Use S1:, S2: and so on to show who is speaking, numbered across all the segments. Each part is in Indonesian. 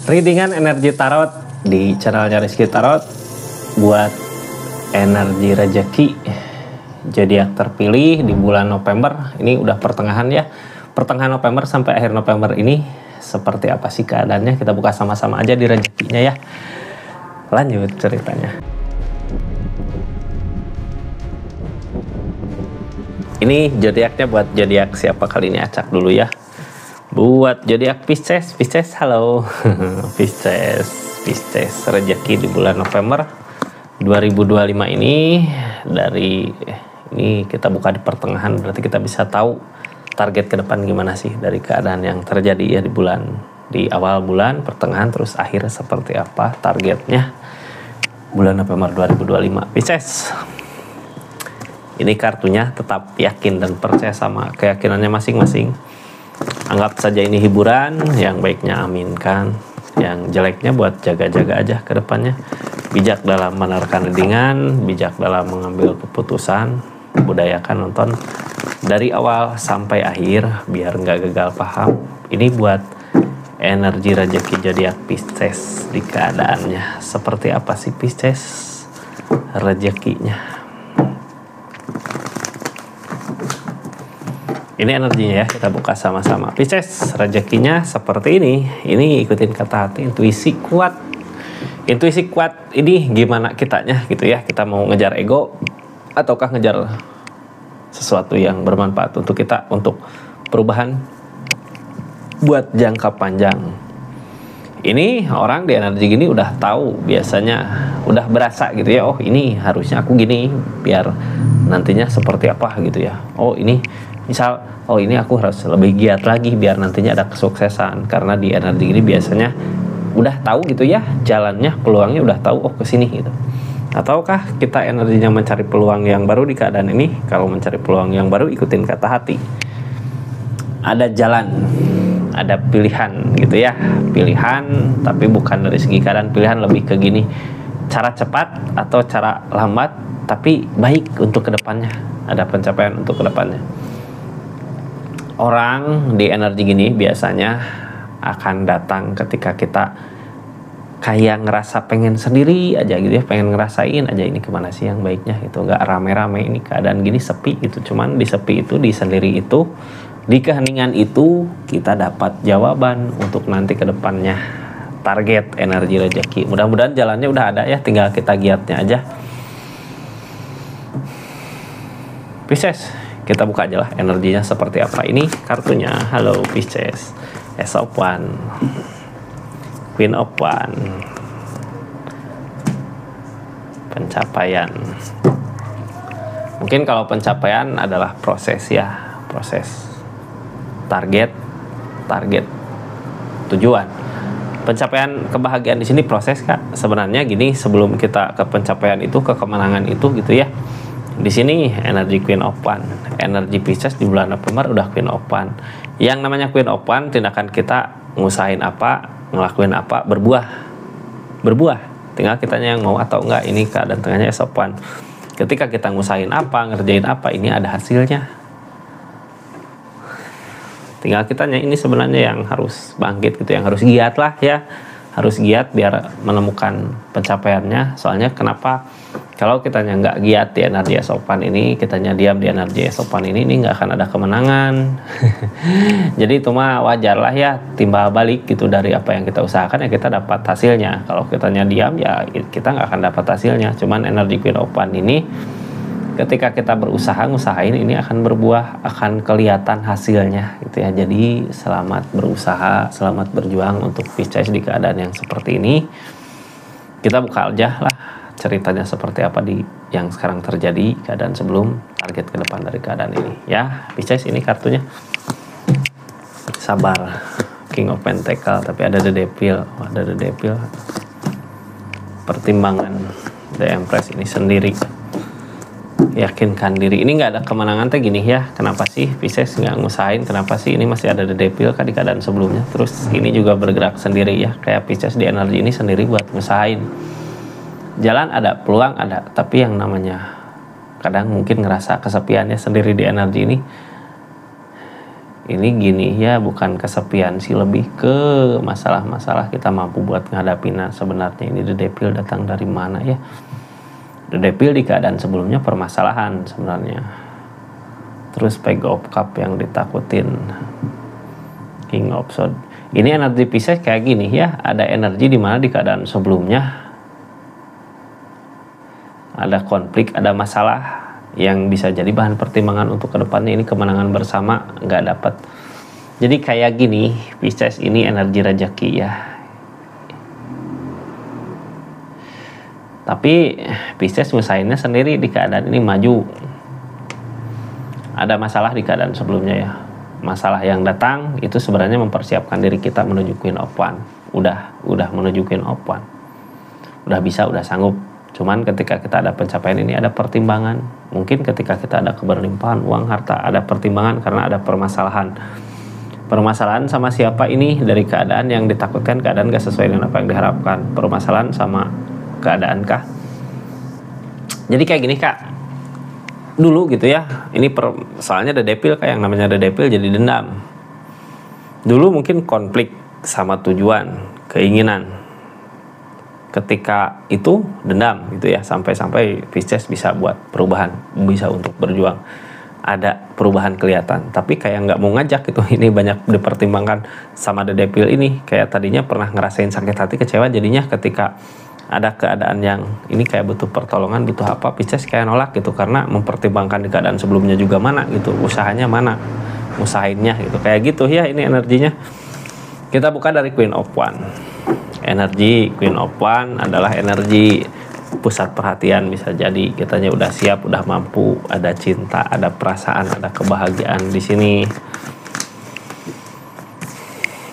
S1: Readingan energi tarot di channelnya Rizky Tarot buat energi rezeki zodiak terpilih di bulan November. Ini udah pertengahan ya, pertengahan November sampai akhir November ini seperti apa sih keadaannya? Kita buka sama-sama aja di rezekinya ya. Lanjut ceritanya. Ini zodiaknya buat zodiak siapa kali ini, acak dulu ya. Buat zodiak Pisces, halo. Pisces rezeki di bulan November 2025 ini. Dari ini kita buka di pertengahan, berarti kita bisa tahu target ke depan gimana sih dari keadaan yang terjadi ya di awal bulan, pertengahan, terus akhir seperti apa targetnya bulan November 2025 Pisces. Ini kartunya, tetap yakin dan percaya sama keyakinannya masing-masing. Anggap saja ini hiburan, yang baiknya aminkan, yang jeleknya buat jaga-jaga aja ke depannya. Bijak dalam menerkan readingan, bijak dalam mengambil keputusan, budayakan nonton dari awal sampai akhir biar nggak gagal paham. Ini buat energi rezeki zodiak Pisces di keadaannya. Seperti apa sih Pisces rezekinya? Ini energinya ya, kita buka sama-sama. Pisces rezekinya seperti ini. Ini ikutin kata hati, intuisi kuat. Intuisi kuat ini gimana kitanya gitu ya. Kita mau ngejar ego ataukah ngejar sesuatu yang bermanfaat untuk kita, untuk perubahan buat jangka panjang. Ini orang di energi gini udah tahu, biasanya udah berasa gitu ya. Oh ini harusnya aku gini biar nantinya seperti apa gitu ya. Oh ini misal, oh ini aku harus lebih giat lagi biar nantinya ada kesuksesan. Karena di energi ini biasanya udah tahu gitu ya jalannya, peluangnya udah tahu, oh kesini gitu. Ataukah kita energinya mencari peluang yang baru di keadaan ini? Kalau mencari peluang yang baru, ikutin kata hati. Ada jalan, ada pilihan gitu ya. Pilihan, tapi bukan dari segi keadaan. Pilihan lebih ke gini, cara cepat atau cara lambat, tapi baik untuk kedepannya. Ada pencapaian untuk kedepannya. Orang di energi gini biasanya akan datang ketika kita kayak ngerasa pengen sendiri aja gitu ya, pengen ngerasain aja ini kemana sih yang baiknya gitu, nggak rame-rame, ini keadaan gini sepi gitu. Cuman di sepi itu, di sendiri itu, di keheningan itu kita dapat jawaban untuk nanti ke depannya. Target energi rezeki, mudah-mudahan jalannya udah ada ya, tinggal kita giatnya aja. Pisces, kita buka aja lah energinya seperti apa. Ini kartunya, halo Pisces, Ace of Wands, Queen of Wands, pencapaian. Mungkin kalau pencapaian adalah proses ya, proses, target, tujuan. Pencapaian kebahagiaan di sini proses Kak. Sebenarnya gini, sebelum kita ke pencapaian itu, ke kemenangan itu gitu ya. Di sini energi Queen of Wands, energi Pisces di bulan November udah Queen of Wands. Yang namanya Queen of Wands, tindakan kita ngusahain apa, ngelakuin apa, berbuah. Tinggal kitanya yang mau atau enggak. Ini keadaan tengahnya Ace of Wands. Ketika kita ngusahain apa, ngerjain apa, ini ada hasilnya. Tinggal kitanya ini sebenarnya yang harus bangkit gitu, yang harus giat lah ya. Harus giat biar menemukan pencapaiannya. Soalnya kenapa? Kalau kitanya nggak giat di energi Ace of Wands ini, kitanya diam di energi Ace of Wands ini nggak akan ada kemenangan. Jadi itu mah wajar lah ya, timbal balik gitu dari apa yang kita usahakan ya kita dapat hasilnya. Kalau kitanya diam ya kita nggak akan dapat hasilnya. Cuman energi Queen of Wands ini ketika kita berusaha, ngusahain ini akan berbuah, akan kelihatan hasilnya gitu ya. Jadi selamat berusaha, selamat berjuang untuk Pisces di keadaan yang seperti ini. Kita buka aja lah ceritanya seperti apa di yang sekarang terjadi, keadaan sebelum, target ke depan dari keadaan ini ya. Pisces ini kartunya sabar, King of Pentacle, tapi ada The Devil. Ada The Devil, pertimbangan, The Empress ini sendiri, yakinkan diri. Ini nggak ada kemenangan teh gini ya. Kenapa sih Pisces nggak ngusahain? Kenapa sih ini masih ada The Devil kan di keadaan sebelumnya? Terus ini juga bergerak sendiri ya, kayak Pisces di energi ini sendiri buat ngusahain. Jalan ada, peluang ada, tapi yang namanya kadang mungkin ngerasa kesepiannya sendiri di energi ini. ini gini ya, bukan kesepian sih, lebih ke masalah-masalah kita mampu buat ngadapin. Sebenarnya ini The Devil datang dari mana ya? The Devil di keadaan sebelumnya permasalahan sebenarnya. Terus Page of Cup yang ditakutin, King of Sword. Ini energi Pisces kayak gini ya, ada energi di mana di keadaan sebelumnya ada konflik, ada masalah yang bisa jadi bahan pertimbangan untuk kedepannya. Ini kemenangan bersama nggak dapat. Jadi kayak gini, Pisces ini energi rezeki ya. Tapi Pisces ngusahainnya sendiri di keadaan ini maju. Ada masalah di keadaan sebelumnya ya. Masalah yang datang itu sebenarnya mempersiapkan diri kita menuju Queen of Wands. Udah menuju Queen of Wands. Udah bisa, udah sanggup. Cuman ketika kita ada pencapaian ini ada pertimbangan. Mungkin ketika kita ada keberlimpahan uang harta ada pertimbangan karena ada permasalahan. Permasalahan sama siapa ini? Dari keadaan yang ditakutkan, keadaan gak sesuai dengan apa yang diharapkan. Permasalahan sama keadaan kah? Jadi kayak gini Kak. Dulu gitu ya. Ini soalnya The Devil, kayak yang namanya The Devil jadi dendam. Dulu mungkin konflik sama tujuan, keinginan. Ketika itu dendam gitu ya, sampai Pisces bisa buat perubahan, bisa untuk berjuang, ada perubahan kelihatan, tapi kayak nggak mau ngajak gitu. Ini banyak dipertimbangkan sama The Devil ini, kayak tadinya pernah ngerasain sakit hati, kecewa, jadinya ketika ada keadaan yang ini kayak butuh pertolongan, butuh apa, Pisces kayak nolak gitu, karena mempertimbangkan di keadaan sebelumnya juga mana gitu, usahanya mana, usahainnya gitu, kayak gitu ya. Ini energinya. Kita buka dari Queen of Wands. Energi Queen of Wands adalah energi pusat perhatian. Bisa jadi kitanya udah siap, udah mampu, ada cinta, ada perasaan, ada kebahagiaan di sini.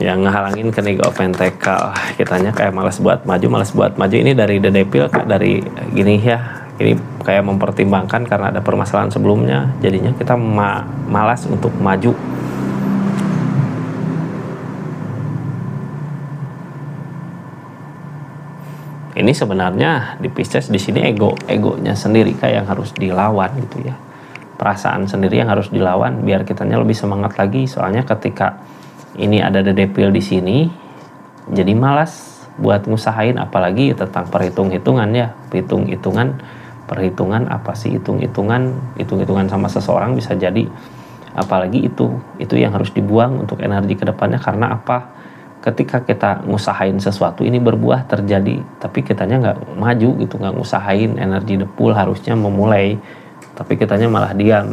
S1: Yang ngehalangin ke King of Pentacles, kitanya kayak malas buat maju. Ini dari The Devil, dari gini ya. Ini kayak mempertimbangkan karena ada permasalahan sebelumnya, jadinya kita malas untuk maju. Ini sebenarnya di Pisces di sini egonya sendiri kayak yang harus dilawan gitu ya. Perasaan sendiri yang harus dilawan biar kitanya lebih semangat lagi. Soalnya ketika ini ada The Devil di sini, jadi malas buat ngusahain, apalagi tentang perhitungan ya. Perhitungan apa sih, hitung-hitungan sama seseorang bisa jadi, apalagi itu yang harus dibuang untuk energi kedepannya. Karena apa? Ketika kita ngusahain sesuatu ini berbuah terjadi, tapi kitanya nggak maju gitu, nggak ngusahain, energi depul harusnya memulai, tapi kitanya malah diam.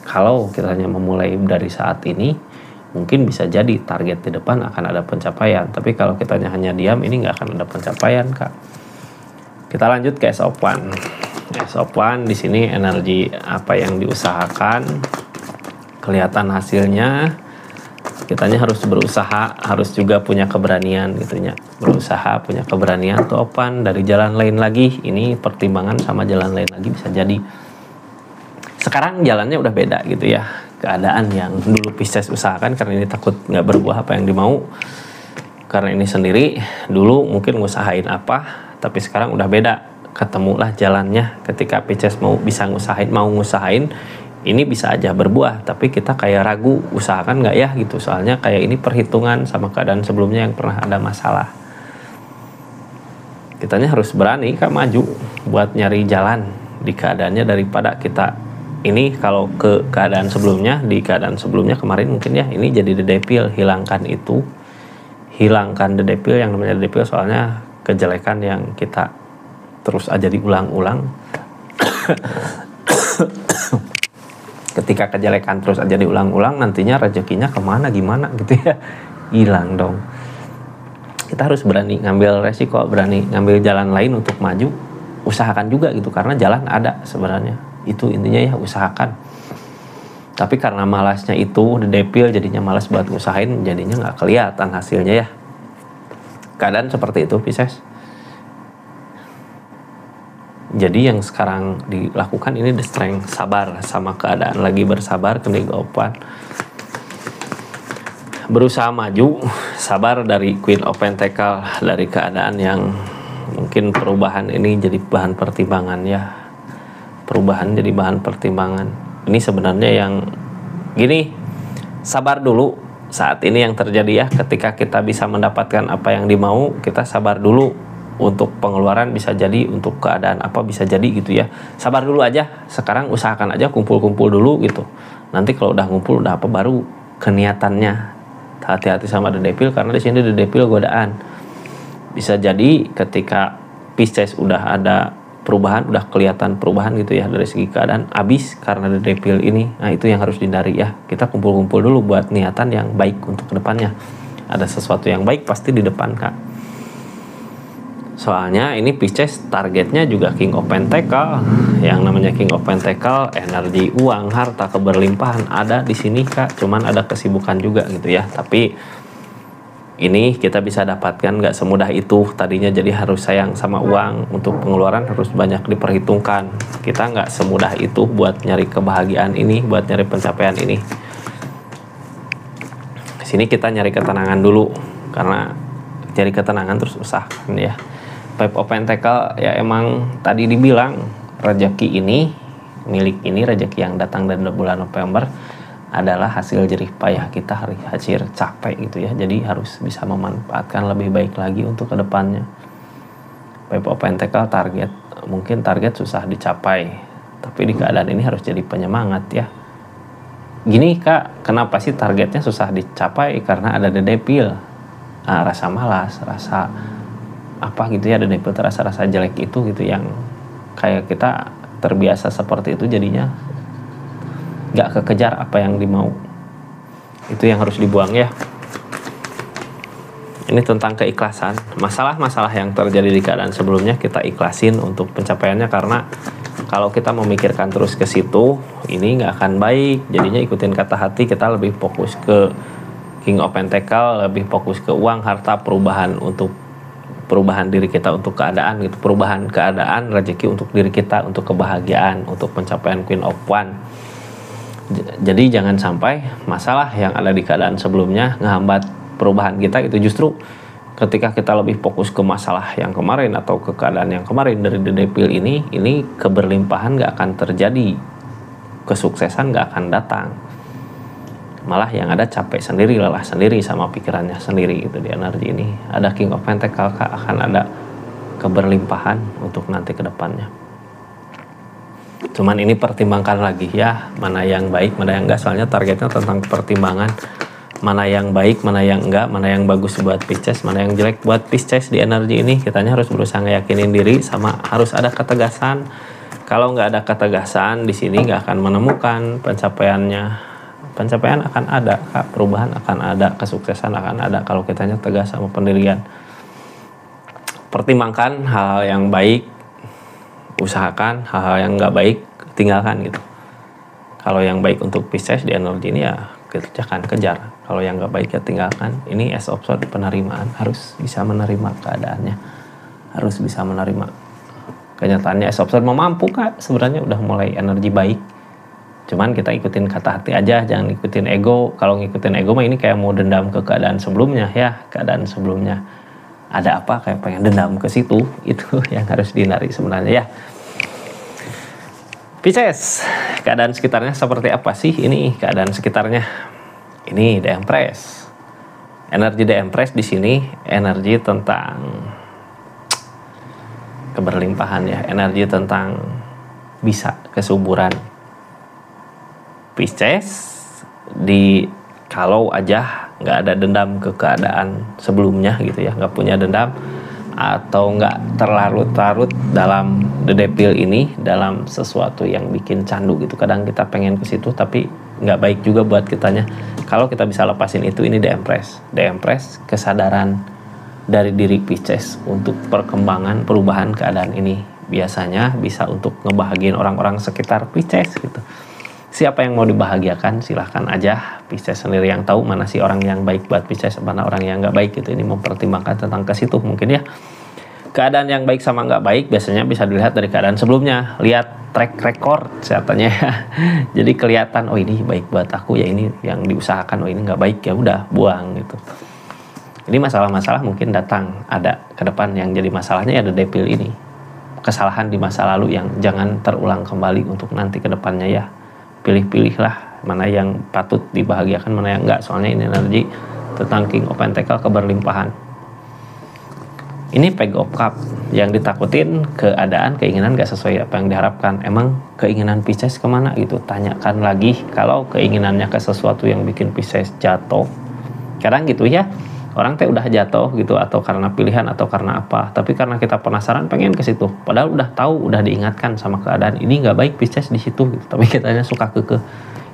S1: Kalau kitanya memulai dari saat ini, mungkin bisa jadi target di depan akan ada pencapaian. Tapi kalau kitanya hanya diam, ini nggak akan ada pencapaian Kak. Kita lanjut ke Ace of Wands. Ace of Wands di sini energi apa yang diusahakan kelihatan hasilnya. Kitanya harus berusaha, harus juga punya keberanian gitunya. Berusaha, punya keberanian tuh open dari jalan lain lagi. Ini pertimbangan sama jalan lain lagi bisa jadi. Sekarang jalannya udah beda gitu ya. Keadaan yang dulu Pisces usahakan karena ini takut nggak berbuah apa yang dimau. Karena ini sendiri, dulu mungkin ngusahain apa, tapi sekarang udah beda. Ketemulah jalannya ketika Pisces mau ngusahain, ini bisa aja berbuah, tapi kita kayak ragu, usahakan nggak ya gitu. Soalnya kayak ini perhitungan sama keadaan sebelumnya yang pernah ada masalah. Kitanya harus berani Kak maju buat nyari jalan di keadaannya, daripada kita ini kalau ke keadaan sebelumnya, di keadaan sebelumnya kemarin mungkin ya, ini jadi The Devil, hilangkan The Devil yang namanya The Devil, soalnya kejelekan yang kita terus aja diulang-ulang. Ketika kejelekan terus aja diulang-ulang, nantinya rezekinya kemana, gimana gitu ya, hilang dong. Kita harus berani ngambil resiko, berani ngambil jalan lain untuk maju. Usahakan juga gitu, karena jalan ada sebenarnya. Itu intinya ya, usahakan. Tapi karena malasnya itu, The Devil jadinya malas buat usahain, jadinya nggak kelihatan hasilnya ya. Keadaan seperti itu Pisces. Jadi yang sekarang dilakukan ini the strength, sabar sama keadaan, lagi bersabar, kenegopan, berusaha maju, sabar dari Queen of Pentacles, dari keadaan yang mungkin perubahan ini jadi bahan pertimbangan ya. Perubahan jadi bahan pertimbangan. Ini sebenarnya yang gini, sabar dulu. Saat ini yang terjadi ya, ketika kita bisa mendapatkan apa yang dimau, kita sabar dulu. Untuk pengeluaran bisa jadi, untuk keadaan apa bisa jadi gitu ya. Sabar dulu aja. Sekarang usahakan aja kumpul-kumpul dulu gitu. Nanti kalau udah ngumpul udah apa baru keniatannya. Hati-hati sama The Devil, karena di sini The Devil godaan. Bisa jadi ketika Pisces udah ada perubahan, udah kelihatan perubahan gitu ya dari segi keadaan, habis karena The Devil ini. Nah itu yang harus dihindari ya. Kita kumpul-kumpul dulu buat niatan yang baik untuk kedepannya. Ada sesuatu yang baik pasti di depan Kak. Soalnya ini Pisces targetnya juga King of Pentacle. Yang namanya King of Pentacle, energi uang, harta, keberlimpahan ada di sini Kak. Cuman ada kesibukan juga gitu ya. Tapi ini kita bisa dapatkan nggak semudah itu. Tadinya jadi harus sayang sama uang, untuk pengeluaran harus banyak diperhitungkan. Kita nggak semudah itu buat nyari kebahagiaan ini, buat nyari pencapaian ini. Sini kita nyari ketenangan dulu, karena nyari ketenangan terus usahakan ya. Five of Pentacle ya, emang tadi dibilang rezeki ini, milik ini, rezeki yang datang dari bulan November adalah hasil jerih payah kita, hasil capek gitu ya. Jadi harus bisa memanfaatkan lebih baik lagi untuk kedepannya. Five of Pentacle target, mungkin target susah dicapai, tapi di keadaan ini harus jadi penyemangat ya. Gini Kak, kenapa sih targetnya susah dicapai? Karena ada The Devil. Rasa malas, rasa apa gitu ya, The Devil, rasa jelek itu gitu, yang kayak kita terbiasa seperti itu jadinya gak kekejar apa yang dimau. Itu yang harus dibuang ya. Ini tentang keikhlasan. Masalah-masalah yang terjadi di keadaan sebelumnya kita ikhlasin untuk pencapaiannya, karena kalau kita memikirkan terus ke situ, ini gak akan baik. Jadinya ikutin kata hati, kita lebih fokus ke King of Pentacle, lebih fokus ke uang, harta, perubahan diri kita untuk keadaan gitu, perubahan keadaan, rezeki untuk diri kita, untuk kebahagiaan, untuk pencapaian Queen of One. Jadi jangan sampai masalah yang ada di keadaan sebelumnya ngehambat perubahan kita. Itu justru ketika kita lebih fokus ke masalah yang kemarin atau ke keadaan yang kemarin dari The Devil ini keberlimpahan gak akan terjadi, kesuksesan gak akan datang. Malah yang ada capek sendiri, lelah sendiri sama pikirannya sendiri gitu. Di energi ini ada King of Pentacle, akan ada keberlimpahan untuk nanti ke depannya. Cuman ini pertimbangkan lagi ya, mana yang baik, mana yang enggak. Soalnya targetnya tentang pertimbangan, mana yang baik, mana yang enggak, mana yang bagus buat Pisces, mana yang jelek buat Pisces. Di energi ini kitanya harus berusaha ngeyakinin diri, sama harus ada ketegasan. Kalau nggak ada ketegasan di sini nggak akan menemukan pencapaiannya. Pencapaian akan ada, Kak. Perubahan akan ada, kesuksesan akan ada kalau kitanya tegas sama pendirian. Pertimbangkan hal-hal yang baik, usahakan hal-hal yang nggak baik, tinggalkan gitu. Kalau yang baik untuk Pisces di energi ini ya kerjakan, kejar. Kalau yang nggak baik ya tinggalkan. Ini Ace of Swords, penerimaan, harus bisa menerima keadaannya, harus bisa menerima kenyataannya. Ace of Swords mampu Kak, sebenarnya udah mulai energi baik. Cuman kita ikutin kata hati aja, jangan ikutin ego. Kalau ngikutin ego mah ini kayak mau dendam ke keadaan sebelumnya ya, keadaan sebelumnya. Ada apa kayak pengen dendam ke situ, itu yang harus dihindari sebenarnya ya. Pisces, keadaan sekitarnya seperti apa sih ini keadaan sekitarnya? Ini The Empress. Energi The Empress di sini energi tentang keberlimpahan ya, energi tentang bisa kesuburan. Pisces kalau aja nggak ada dendam ke keadaan sebelumnya gitu ya, nggak punya dendam atau nggak terlarut-larut dalam The Devil ini, dalam sesuatu yang bikin candu gitu. Kadang kita pengen ke situ tapi nggak baik juga buat kitanya. Kalau kita bisa lepasin itu, ini The Empress. The Empress, kesadaran dari diri Pisces untuk perkembangan perubahan keadaan ini. Biasanya bisa untuk ngebahagiain orang-orang sekitar Pisces gitu. Siapa yang mau dibahagiakan silahkan aja. Pisces sendiri yang tahu mana sih orang yang baik buat Pisces, mana orang yang nggak baik gitu. Ini mempertimbangkan tentang ke situ mungkin ya. Keadaan yang baik sama nggak baik biasanya bisa dilihat dari keadaan sebelumnya. Lihat track record katanya ya. Jadi kelihatan, oh ini baik buat aku ya, ini yang diusahakan, oh ini nggak baik ya udah buang gitu. Ini masalah-masalah mungkin datang ada ke depan, yang jadi masalahnya ya The Devil ini. Kesalahan di masa lalu yang jangan terulang kembali untuk nanti ke depannya ya. Pilih-pilihlah mana yang patut dibahagiakan, mana yang enggak. Soalnya ini energi tentang King of Pentacle, keberlimpahan. Ini Page of Cup, yang ditakutin keadaan, keinginan gak sesuai apa yang diharapkan. Emang keinginan Pisces kemana gitu? Tanyakan lagi. Kalau keinginannya ke sesuatu yang bikin Pisces jatuh, kadang gitu ya, orang teh udah jatuh gitu, atau karena pilihan atau karena apa, tapi karena kita penasaran pengen ke situ, padahal udah tahu, udah diingatkan sama keadaan ini nggak baik Pisces di situ gitu. Tapi kitanya suka kekeh.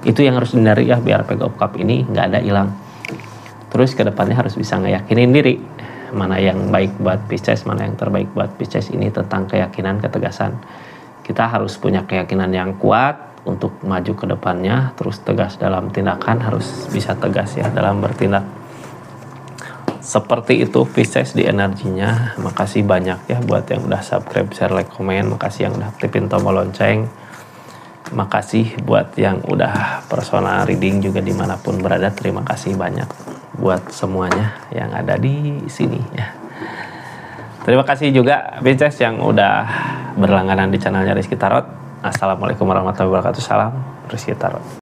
S1: Itu yang harus dihindari ya, biar Page of Cup ini nggak ada hilang. Terus kedepannya harus bisa ngeyakinin diri mana yang baik buat Pisces, mana yang terbaik buat Pisces. Ini tentang keyakinan, ketegasan. Kita harus punya keyakinan yang kuat untuk maju ke depannya, terus tegas dalam tindakan, harus bisa tegas ya dalam bertindak. Seperti itu Pisces di energinya. Makasih banyak ya buat yang udah subscribe, share, like, komen. Makasih yang udah aktifin tombol lonceng. Makasih buat yang udah personal reading juga dimanapun berada. Terima kasih banyak buat semuanya yang ada di sini ya. Terima kasih juga Pisces yang udah berlangganan di channelnya Rizky Tarot. Assalamualaikum warahmatullahi wabarakatuh. Salam Rizky Tarot.